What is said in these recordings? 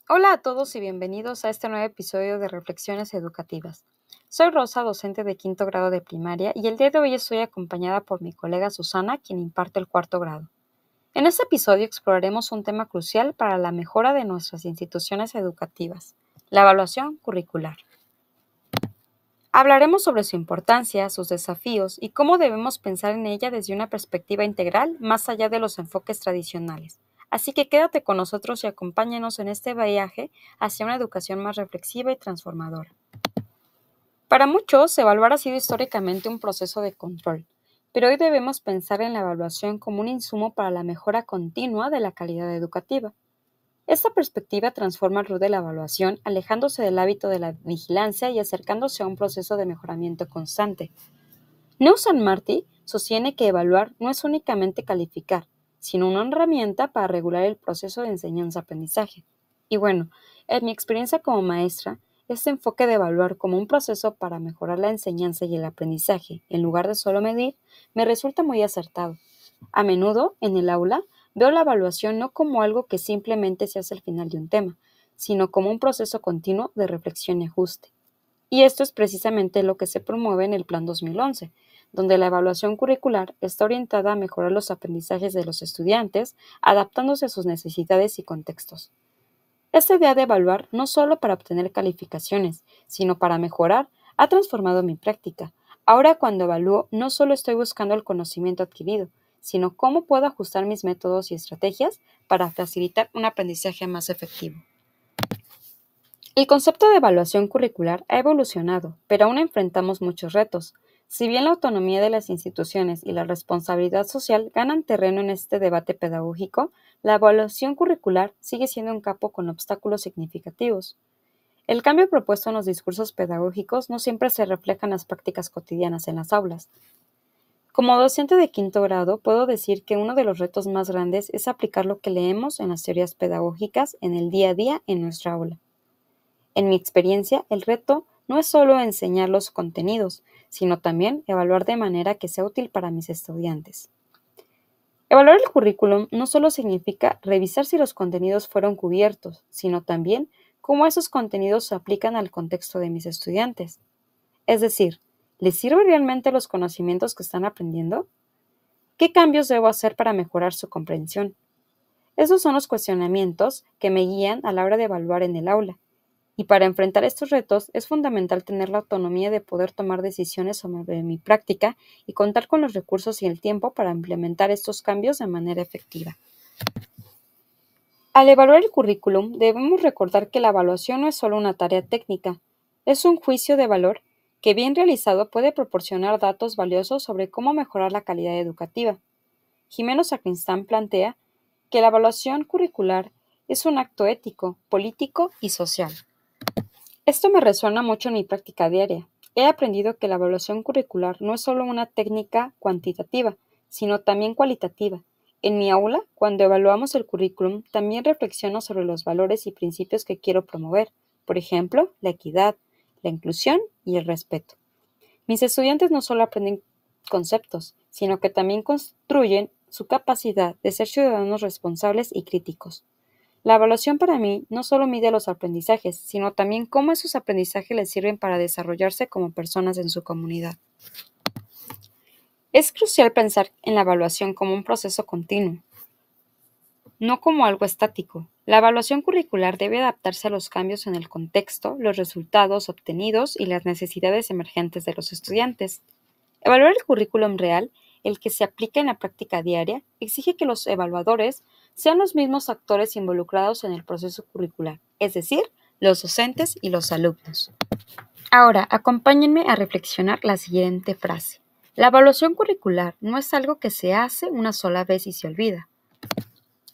Hola a todos y bienvenidos a este nuevo episodio de Reflexiones Educativas. Soy Rosa, docente de quinto grado de primaria, y el día de hoy estoy acompañada por mi colega Susana, quien imparte el cuarto grado. En este episodio exploraremos un tema crucial para la mejora de nuestras instituciones educativas, la evaluación curricular. Hablaremos sobre su importancia, sus desafíos y cómo debemos pensar en ella desde una perspectiva integral más allá de los enfoques tradicionales. Así que quédate con nosotros y acompáñanos en este viaje hacia una educación más reflexiva y transformadora. Para muchos, evaluar ha sido históricamente un proceso de control, pero hoy debemos pensar en la evaluación como un insumo para la mejora continua de la calidad educativa. Esta perspectiva transforma el rol de la evaluación, alejándose del hábito de la vigilancia y acercándose a un proceso de mejoramiento constante. Neumann Marty sostiene que evaluar no es únicamente calificar, sino una herramienta para regular el proceso de enseñanza-aprendizaje. Y bueno, en mi experiencia como maestra, este enfoque de evaluar como un proceso para mejorar la enseñanza y el aprendizaje, en lugar de solo medir, me resulta muy acertado. A menudo, en el aula, veo la evaluación no como algo que simplemente se hace al final de un tema, sino como un proceso continuo de reflexión y ajuste. Y esto es precisamente lo que se promueve en el Plan 2011, donde la evaluación curricular está orientada a mejorar los aprendizajes de los estudiantes, adaptándose a sus necesidades y contextos. Esta idea de evaluar no solo para obtener calificaciones, sino para mejorar, ha transformado mi práctica. Ahora cuando evalúo, no solo estoy buscando el conocimiento adquirido, sino cómo puedo ajustar mis métodos y estrategias para facilitar un aprendizaje más efectivo. El concepto de evaluación curricular ha evolucionado, pero aún enfrentamos muchos retos. Si bien la autonomía de las instituciones y la responsabilidad social ganan terreno en este debate pedagógico, la evaluación curricular sigue siendo un campo con obstáculos significativos. El cambio propuesto en los discursos pedagógicos no siempre se refleja en las prácticas cotidianas en las aulas. Como docente de quinto grado, puedo decir que uno de los retos más grandes es aplicar lo que leemos en las teorías pedagógicas en el día a día en nuestra aula. En mi experiencia, el reto no es solo enseñar los contenidos, sino también evaluar de manera que sea útil para mis estudiantes. Evaluar el currículum no solo significa revisar si los contenidos fueron cubiertos, sino también cómo esos contenidos se aplican al contexto de mis estudiantes. Es decir, ¿les sirven realmente los conocimientos que están aprendiendo? ¿Qué cambios debo hacer para mejorar su comprensión? Esos son los cuestionamientos que me guían a la hora de evaluar en el aula. Y para enfrentar estos retos es fundamental tener la autonomía de poder tomar decisiones sobre mi práctica y contar con los recursos y el tiempo para implementar estos cambios de manera efectiva. Al evaluar el currículum, debemos recordar que la evaluación no es solo una tarea técnica, es un juicio de valor que bien realizado puede proporcionar datos valiosos sobre cómo mejorar la calidad educativa. Jimeno Sacristán plantea que la evaluación curricular es un acto ético, político y social. Esto me resuena mucho en mi práctica diaria. He aprendido que la evaluación curricular no es solo una técnica cuantitativa, sino también cualitativa. En mi aula, cuando evaluamos el currículum, también reflexiono sobre los valores y principios que quiero promover, por ejemplo, la equidad, la inclusión y el respeto. Mis estudiantes no solo aprenden conceptos, sino que también construyen su capacidad de ser ciudadanos responsables y críticos. La evaluación para mí no solo mide los aprendizajes, sino también cómo esos aprendizajes les sirven para desarrollarse como personas en su comunidad. Es crucial pensar en la evaluación como un proceso continuo, no como algo estático. La evaluación curricular debe adaptarse a los cambios en el contexto, los resultados obtenidos y las necesidades emergentes de los estudiantes. Evaluar el currículum real, el que se aplica en la práctica diaria, exige que los evaluadores sean los mismos actores involucrados en el proceso curricular, es decir, los docentes y los alumnos. Ahora, acompáñenme a reflexionar la siguiente frase. La evaluación curricular no es algo que se hace una sola vez y se olvida.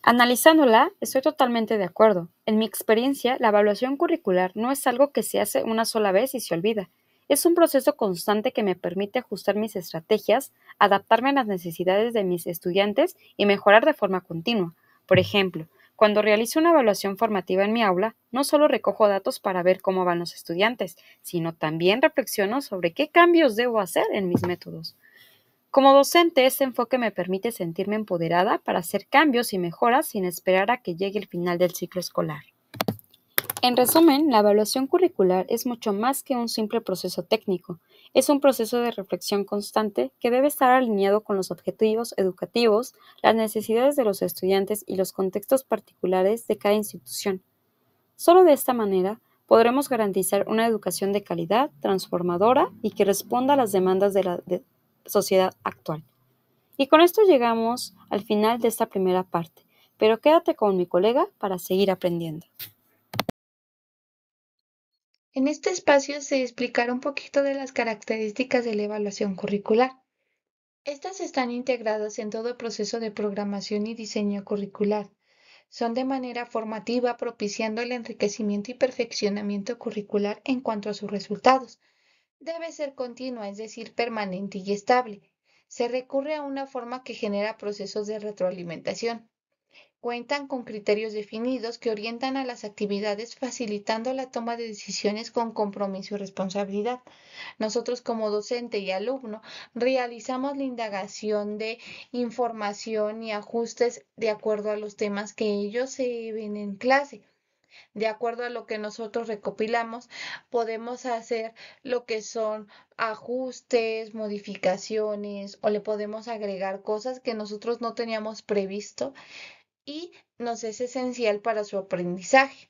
Analizándola, estoy totalmente de acuerdo. En mi experiencia, la evaluación curricular no es algo que se hace una sola vez y se olvida. Es un proceso constante que me permite ajustar mis estrategias, adaptarme a las necesidades de mis estudiantes y mejorar de forma continua. Por ejemplo, cuando realizo una evaluación formativa en mi aula, no solo recojo datos para ver cómo van los estudiantes, sino también reflexiono sobre qué cambios debo hacer en mis métodos. Como docente, este enfoque me permite sentirme empoderada para hacer cambios y mejoras sin esperar a que llegue el final del ciclo escolar. En resumen, la evaluación curricular es mucho más que un simple proceso técnico, es un proceso de reflexión constante que debe estar alineado con los objetivos educativos, las necesidades de los estudiantes y los contextos particulares de cada institución. Solo de esta manera podremos garantizar una educación de calidad, transformadora y que responda a las demandas de la sociedad actual. Y con esto llegamos al final de esta primera parte, pero quédate con mi colega para seguir aprendiendo. En este espacio se explicará un poquito de las características de la evaluación curricular. Estas están integradas en todo el proceso de programación y diseño curricular. Son de manera formativa, propiciando el enriquecimiento y perfeccionamiento curricular en cuanto a sus resultados. Debe ser continua, es decir, permanente y estable. Se recurre a una forma que genera procesos de retroalimentación. Cuentan con criterios definidos que orientan a las actividades, facilitando la toma de decisiones con compromiso y responsabilidad. Nosotros como docente y alumno realizamos la indagación de información y ajustes de acuerdo a los temas que ellos se ven en clase. De acuerdo a lo que nosotros recopilamos, podemos hacer lo que son ajustes, modificaciones o le podemos agregar cosas que nosotros no teníamos previsto y nos es esencial para su aprendizaje.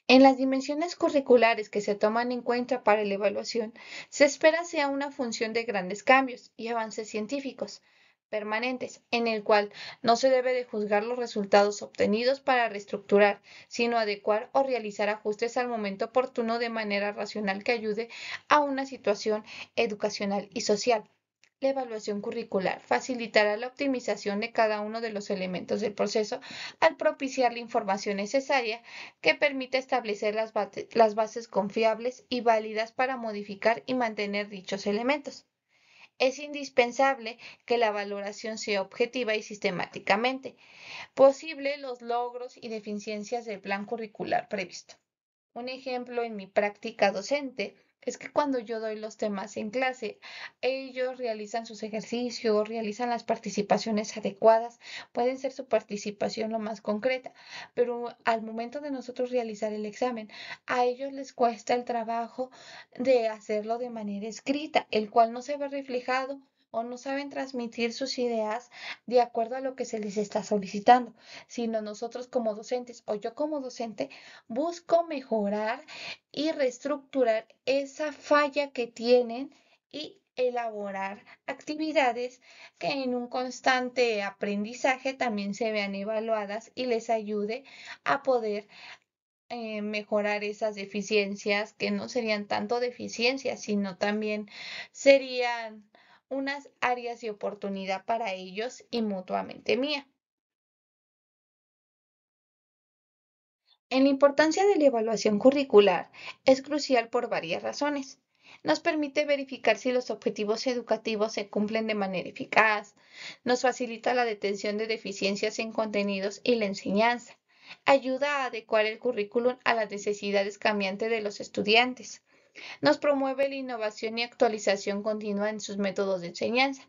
En las dimensiones curriculares que se toman en cuenta para la evaluación, se espera sea una función de grandes cambios y avances científicos permanentes, en el cual no se debe de juzgar los resultados obtenidos para reestructurar, sino adecuar o realizar ajustes al momento oportuno de manera racional que ayude a una situación educacional y social. La evaluación curricular facilitará la optimización de cada uno de los elementos del proceso al propiciar la información necesaria que permite establecer las bases confiables y válidas para modificar y mantener dichos elementos. Es indispensable que la valoración sea objetiva y sistemáticamente posible los logros y deficiencias del plan curricular previsto. Un ejemplo en mi práctica docente es que cuando yo doy los temas en clase, ellos realizan sus ejercicios, realizan las participaciones adecuadas, pueden ser su participación lo más concreta, pero al momento de nosotros realizar el examen, a ellos les cuesta el trabajo de hacerlo de manera escrita, el cual no se ve reflejado o no saben transmitir sus ideas de acuerdo a lo que se les está solicitando, sino nosotros como docentes o yo como docente busco mejorar y reestructurar esa falla que tienen y elaborar actividades que en un constante aprendizaje también se vean evaluadas y les ayude a poder mejorar esas deficiencias que no serían tanto deficiencias, sino también serían unas áreas de oportunidad para ellos y mutuamente mía. En la importancia de la evaluación curricular es crucial por varias razones. Nos permite verificar si los objetivos educativos se cumplen de manera eficaz, nos facilita la detención de deficiencias en contenidos y la enseñanza, ayuda a adecuar el currículum a las necesidades cambiantes de los estudiantes, nos promueve la innovación y actualización continua en sus métodos de enseñanza.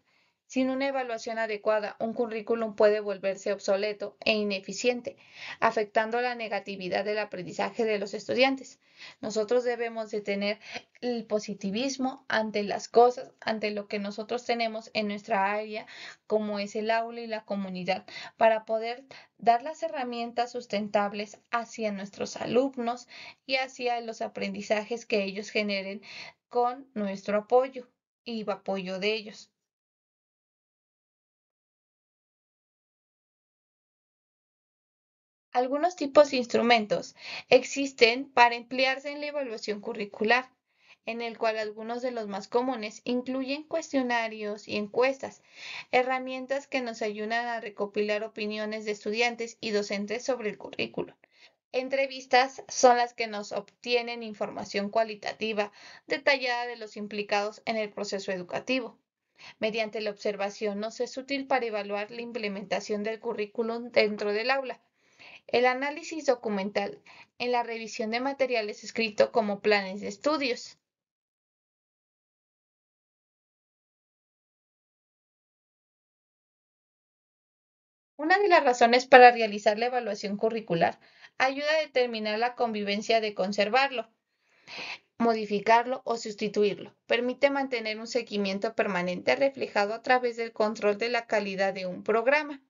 Sin una evaluación adecuada, un currículum puede volverse obsoleto e ineficiente, afectando la negatividad del aprendizaje de los estudiantes. Nosotros debemos de tener el positivismo ante las cosas, ante lo que nosotros tenemos en nuestra área, como es el aula y la comunidad, para poder dar las herramientas sustentables hacia nuestros alumnos y hacia los aprendizajes que ellos generen con nuestro apoyo y apoyo de ellos. Algunos tipos de instrumentos existen para emplearse en la evaluación curricular, en el cual algunos de los más comunes incluyen cuestionarios y encuestas, herramientas que nos ayudan a recopilar opiniones de estudiantes y docentes sobre el currículo. Entrevistas son las que nos obtienen información cualitativa detallada de los implicados en el proceso educativo. Mediante la observación nos es útil para evaluar la implementación del currículum dentro del aula. El análisis documental en la revisión de materiales escritos como planes de estudios. Una de las razones para realizar la evaluación curricular ayuda a determinar la convivencia de conservarlo, modificarlo o sustituirlo. Permite mantener un seguimiento permanente reflejado a través del control de la calidad de un programa.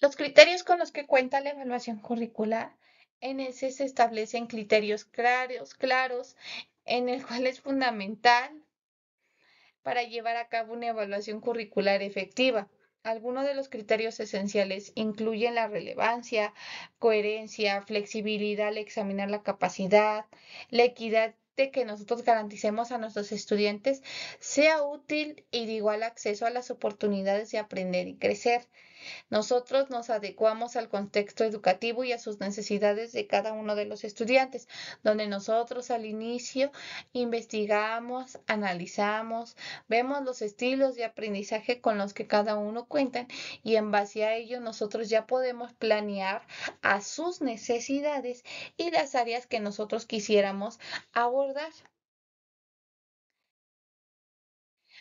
Los criterios con los que cuenta la evaluación curricular, en ese se establecen criterios claros, en el cual es fundamental para llevar a cabo una evaluación curricular efectiva. Algunos de los criterios esenciales incluyen la relevancia, coherencia, flexibilidad al examinar la capacidad, la equidad de que nosotros garanticemos a nuestros estudiantes sea útil y de igual acceso a las oportunidades de aprender y crecer. Nosotros nos adecuamos al contexto educativo y a sus necesidades de cada uno de los estudiantes, donde nosotros al inicio investigamos, analizamos, vemos los estilos de aprendizaje con los que cada uno cuentan y en base a ello nosotros ya podemos planear a sus necesidades y las áreas que nosotros quisiéramos abordar.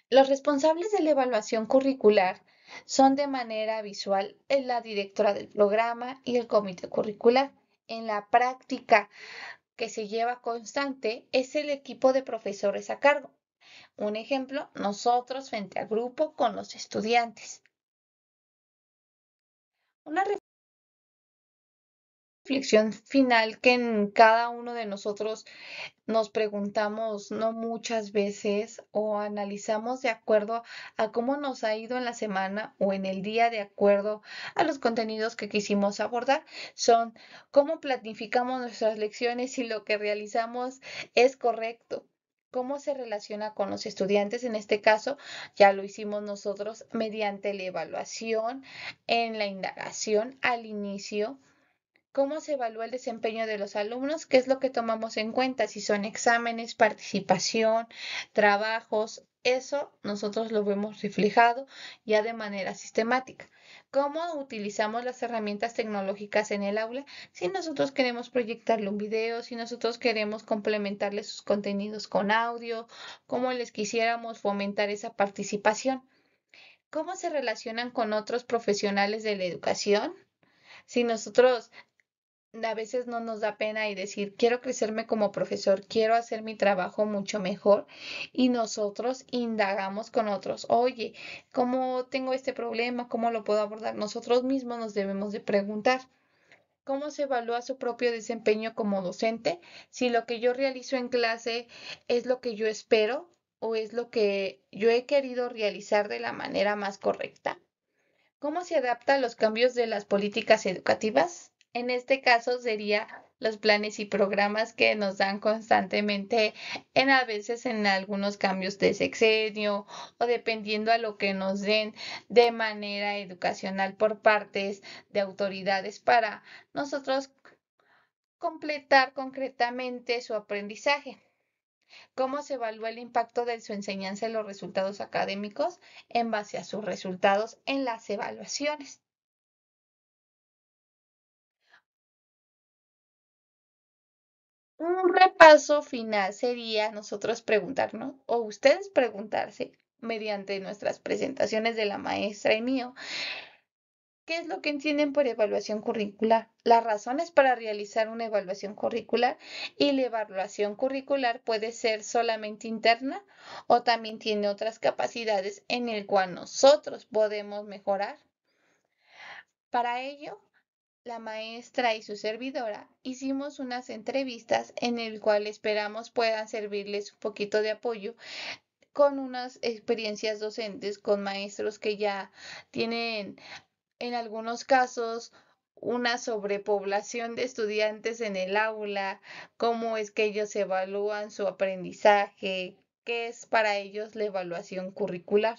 Los responsables de la evaluación curricular son de manera visual la directora del programa y el comité curricular. En la práctica que se lleva constante es el equipo de profesores a cargo. Un ejemplo, nosotros frente al grupo con los estudiantes. Una reflexión final que en cada uno de nosotros nos preguntamos no muchas veces o analizamos de acuerdo a cómo nos ha ido en la semana o en el día de acuerdo a los contenidos que quisimos abordar, son cómo planificamos nuestras lecciones y lo que realizamos es correcto. ¿Cómo se relaciona con los estudiantes? En este caso, ya lo hicimos nosotros mediante la evaluación, en la indagación al inicio. ¿Cómo se evalúa el desempeño de los alumnos? ¿Qué es lo que tomamos en cuenta? Si son exámenes, participación, trabajos, eso nosotros lo vemos reflejado ya de manera sistemática. ¿Cómo utilizamos las herramientas tecnológicas en el aula? Si nosotros queremos proyectarle un video, si nosotros queremos complementarle sus contenidos con audio, cómo les quisiéramos fomentar esa participación. ¿Cómo se relacionan con otros profesionales de la educación? Si nosotros a veces no nos da pena y decir, quiero crecerme como profesor, quiero hacer mi trabajo mucho mejor y nosotros indagamos con otros, oye, ¿cómo tengo este problema? ¿Cómo lo puedo abordar? Nosotros mismos nos debemos de preguntar. ¿Cómo se evalúa su propio desempeño como docente? Si lo que yo realizo en clase es lo que yo espero o es lo que yo he querido realizar de la manera más correcta. ¿Cómo se adapta a los cambios de las políticas educativas? En este caso sería los planes y programas que nos dan constantemente en a veces en algunos cambios de sexenio o dependiendo a lo que nos den de manera educacional por partes de autoridades para nosotros completar concretamente su aprendizaje. ¿Cómo se evalúa el impacto de su enseñanza en los resultados académicos en base a sus resultados en las evaluaciones? Un repaso final sería nosotros preguntarnos, o ustedes preguntarse, mediante nuestras presentaciones de la maestra y mío, ¿qué es lo que entienden por evaluación curricular? Las razones para realizar una evaluación curricular y la evaluación curricular puede ser solamente interna o también tiene otras capacidades en el cual nosotros podemos mejorar. Para ello, la maestra y su servidora hicimos unas entrevistas en el cual esperamos puedan servirles un poquito de apoyo con unas experiencias docentes con maestros que ya tienen en algunos casos una sobrepoblación de estudiantes en el aula, cómo es que ellos evalúan su aprendizaje, qué es para ellos la evaluación curricular.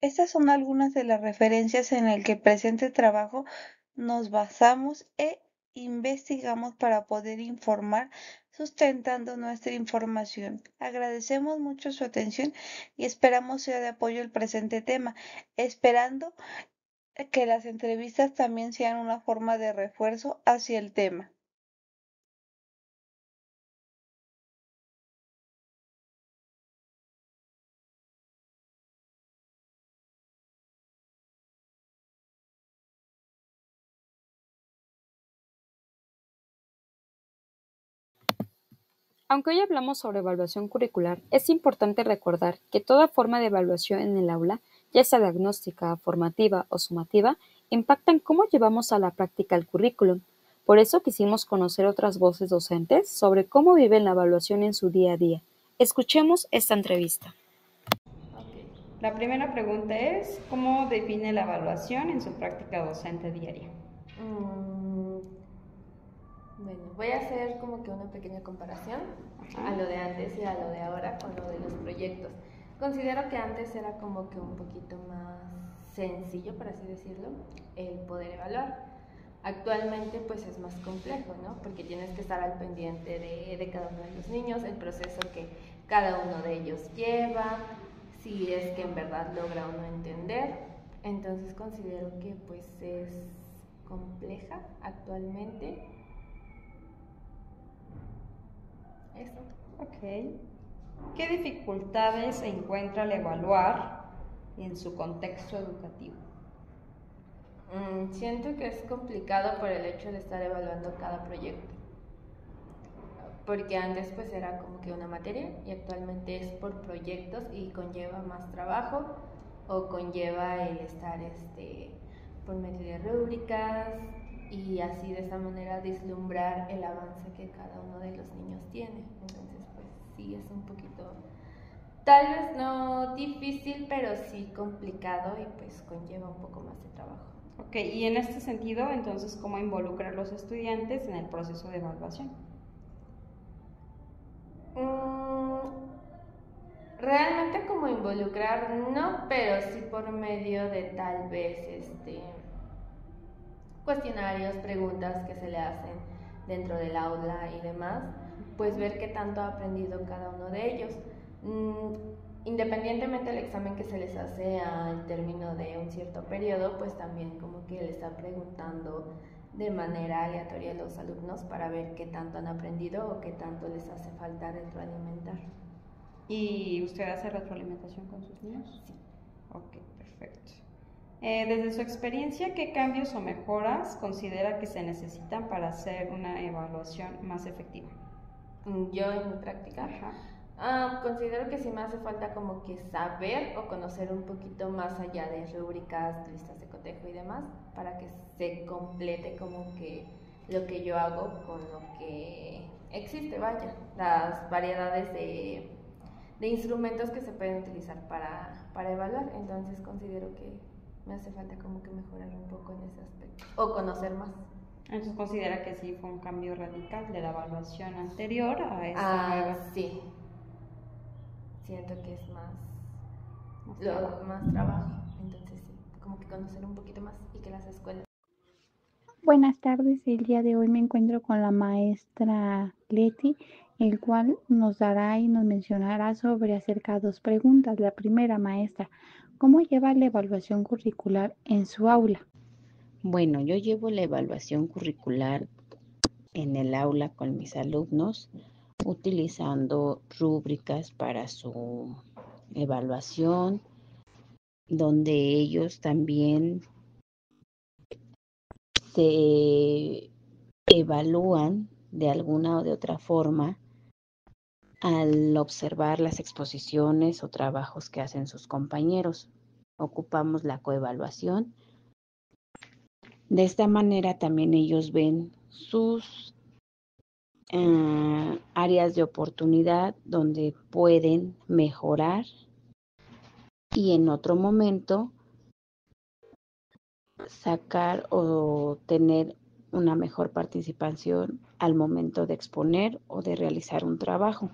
Estas son algunas de las referencias en el que presente trabajo nos basamos e investigamos para poder informar sustentando nuestra información. Agradecemos mucho su atención y esperamos sea de apoyo el presente tema, esperando que las entrevistas también sean una forma de refuerzo hacia el tema. Aunque hoy hablamos sobre evaluación curricular, es importante recordar que toda forma de evaluación en el aula, ya sea diagnóstica, formativa o sumativa, impacta en cómo llevamos a la práctica el currículum. Por eso quisimos conocer otras voces docentes sobre cómo viven la evaluación en su día a día. Escuchemos esta entrevista. La primera pregunta es, ¿cómo define la evaluación en su práctica docente diaria? Bueno, voy a hacer como que una pequeña comparación a lo de antes y a lo de ahora con lo de los proyectos. Considero que antes era como que un poquito más sencillo, por así decirlo, el poder evaluar. Actualmente pues es más complejo, ¿no? Porque tienes que estar al pendiente de cada uno de los niños, el proceso que cada uno de ellos lleva, si es que en verdad logra o no entender. Entonces considero que pues es compleja actualmente. Eso. Ok. ¿Qué dificultades se encuentra al evaluar en su contexto educativo? Siento que es complicado por el hecho de estar evaluando cada proyecto. Porque antes pues era como que una materia y actualmente es por proyectos y conlleva más trabajo o conlleva el estar por medio de rúbricas y así de esta manera vislumbrar el avance que cada uno de los niños tiene. Entonces pues sí es un poquito, tal vez no difícil, pero sí complicado y pues conlleva un poco más de trabajo. Ok, y en este sentido, entonces, ¿cómo involucrar a los estudiantes en el proceso de evaluación? Realmente como involucrar no, pero sí por medio de tal vez cuestionarios, preguntas que se le hacen dentro del aula y demás, pues ver qué tanto ha aprendido cada uno de ellos. Independientemente del examen que se les hace al término de un cierto periodo, pues también como que le están preguntando de manera aleatoria a los alumnos para ver qué tanto han aprendido o qué tanto les hace falta retroalimentar. ¿Y usted hace retroalimentación con sus niños? Sí. Ok, perfecto. Desde su experiencia, ¿qué cambios o mejoras considera que se necesitan para hacer una evaluación más efectiva? Yo en mi práctica considero que sí me hace falta como que saber o conocer un poquito más allá de rúbricas, listas de cotejo y demás, para que se complete como que lo que yo hago con lo que existe, vaya, las variedades de instrumentos que se pueden utilizar para evaluar. Entonces considero que me hace falta como que mejorar un poco en ese aspecto o conocer más. Entonces considera que sí fue un cambio radical de la evaluación anterior a esta nueva. Sí. Siento que es más trabajo. Entonces sí, como que conocer un poquito más y que las escuelas. Buenas tardes, el día de hoy me encuentro con la maestra Leti, el cual nos dará y nos mencionará sobre acerca de dos preguntas. La primera, maestra, ¿cómo lleva la evaluación curricular en su aula? Bueno, yo llevo la evaluación curricular en el aula con mis alumnos utilizando rúbricas para su evaluación, donde ellos también se evalúan de alguna o de otra forma al observar las exposiciones o trabajos que hacen sus compañeros. Ocupamos la coevaluación. De esta manera también ellos ven sus áreas de oportunidad donde pueden mejorar y en otro momento sacar o tener una mejor participación al momento de exponer o de realizar un trabajo.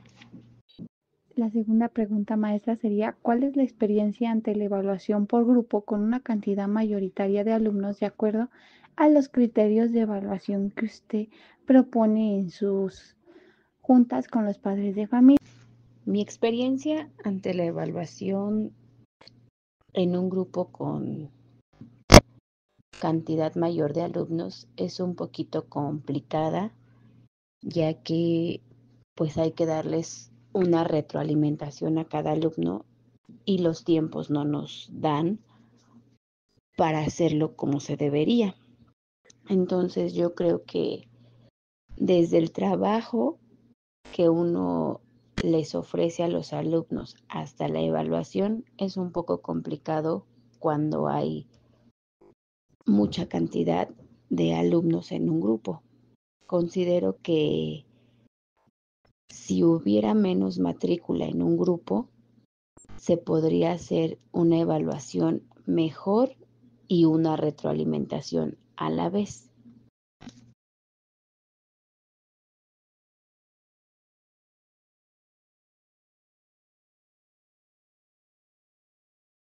La segunda pregunta, maestra, sería ¿cuál es la experiencia ante la evaluación por grupo con una cantidad mayoritaria de alumnos de acuerdo a los criterios de evaluación que usted propone en sus juntas con los padres de familia. Mi experiencia ante la evaluación en un grupo con cantidad mayor de alumnos es un poquito complicada, ya que pues hay que darles una retroalimentación a cada alumno y los tiempos no nos dan para hacerlo como se debería. Entonces yo creo que desde el trabajo que uno les ofrece a los alumnos hasta la evaluación es un poco complicado cuando hay mucha cantidad de alumnos en un grupo. Considero que si hubiera menos matrícula en un grupo, se podría hacer una evaluación mejor y una retroalimentación a la vez.